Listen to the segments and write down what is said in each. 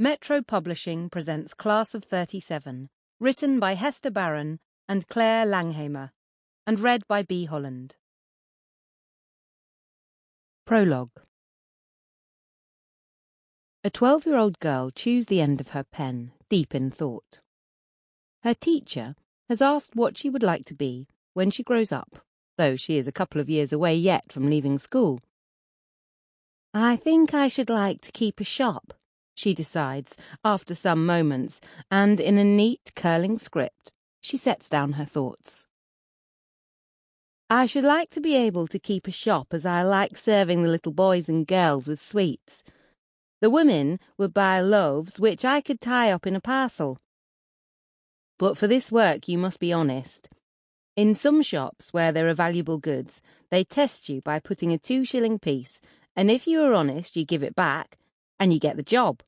Metro Publishing presents Class of 37, written by Hester Barron and Claire Langhamer, and read by Bea Holland. Prologue. A 12-year-old girl chews the end of her pen, deep in thought. Her teacher has asked what she would like to be when she grows up, though she is a couple of years away yet from leaving school. "I think I should like to keep a shop," she decides after some moments, and in a neat, curling script, she sets down her thoughts. "I should like to be able to keep a shop, as I like serving the little boys and girls with sweets. The women would buy loaves which I could tie up in a parcel. But for this work you must be honest. In some shops where there are valuable goods, they test you by putting a 2-shilling piece, and if you are honest you give it back, and you get the job.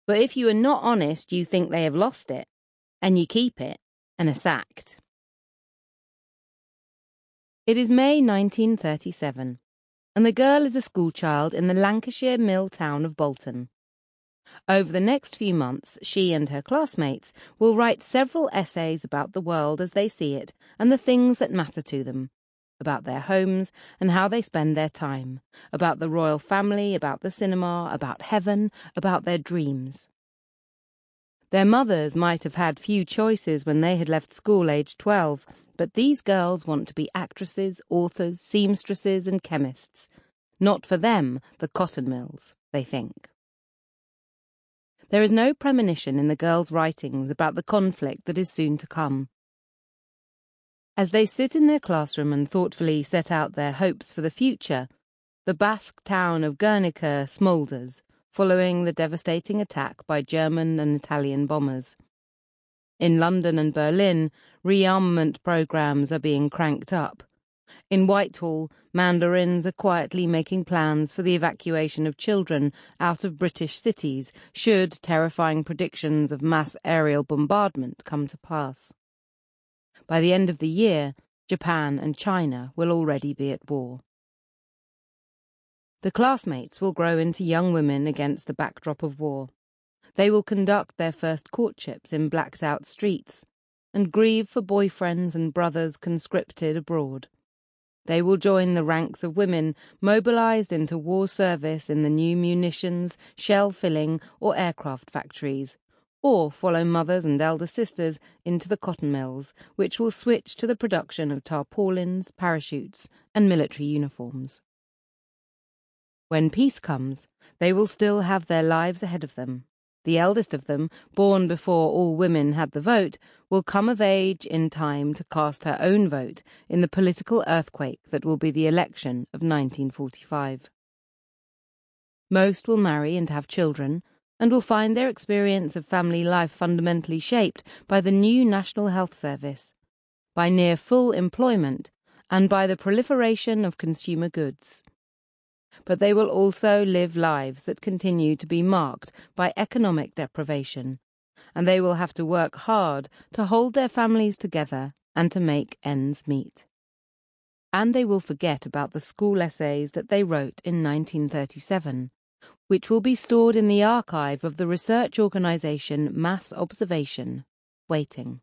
But if you are not honest you think they have lost it, and you keep it, and are sacked." It is May 1937, and the girl is a schoolchild in the Lancashire mill town of Bolton. Over the next few months, she and her classmates will write several essays about the world as they see it and the things that matter to them, about their homes and how they spend their time, about the royal family, about the cinema, about heaven, about their dreams. Their mothers might have had few choices when they had left school aged 12, but these girls want to be actresses, authors, seamstresses and chemists. Not for them, the cotton mills, they think. There is no premonition in the girls' writings about the conflict that is soon to come. As they sit in their classroom and thoughtfully set out their hopes for the future, the Basque town of Guernica smoulders, following the devastating attack by German and Italian bombers. In London and Berlin, rearmament programs are being cranked up. In Whitehall, mandarins are quietly making plans for the evacuation of children out of British cities should terrifying predictions of mass aerial bombardment come to pass. By the end of the year, Japan and China will already be at war. The classmates will grow into young women against the backdrop of war. They will conduct their first courtships in blacked-out streets and grieve for boyfriends and brothers conscripted abroad. They will join the ranks of women mobilized into war service in the new munitions, shell-filling or aircraft factories, or follow mothers and elder sisters into the cotton mills, which will switch to the production of tarpaulins, parachutes, and military uniforms. When peace comes, they will still have their lives ahead of them. The eldest of them, born before all women had the vote, will come of age in time to cast her own vote in the political earthquake that will be the election of 1945. Most will marry and have children, and will find their experience of family life fundamentally shaped by the new National Health Service, by near full employment, and by the proliferation of consumer goods. But they will also live lives that continue to be marked by economic deprivation, and they will have to work hard to hold their families together and to make ends meet. And they will forget about the school essays that they wrote in 1937, which will be stored in the archive of the research organisation Mass Observation, waiting.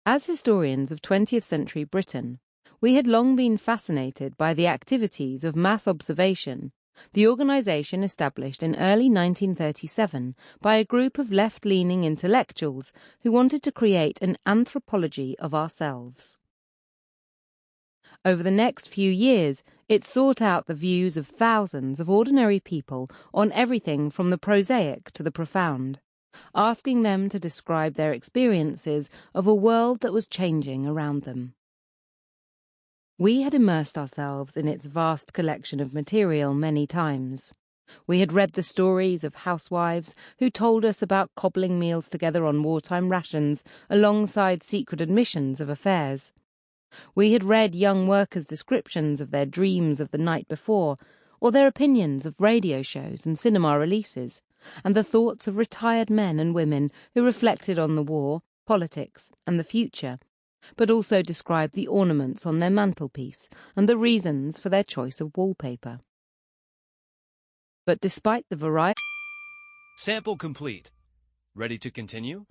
As historians of 20th century Britain, we had long been fascinated by the activities of Mass Observation, the organisation established in early 1937 by a group of left-leaning intellectuals who wanted to create an anthropology of ourselves. Over the next few years, it sought out the views of thousands of ordinary people on everything from the prosaic to the profound, asking them to describe their experiences of a world that was changing around them. We had immersed ourselves in its vast collection of material many times. We had read the stories of housewives who told us about cobbling meals together on wartime rations alongside secret admissions of affairs. We had read young workers' descriptions of their dreams of the night before, or their opinions of radio shows and cinema releases, and the thoughts of retired men and women who reflected on the war, politics, and the future, but also described the ornaments on their mantelpiece and the reasons for their choice of wallpaper. But despite the variety... Sample complete. Ready to continue?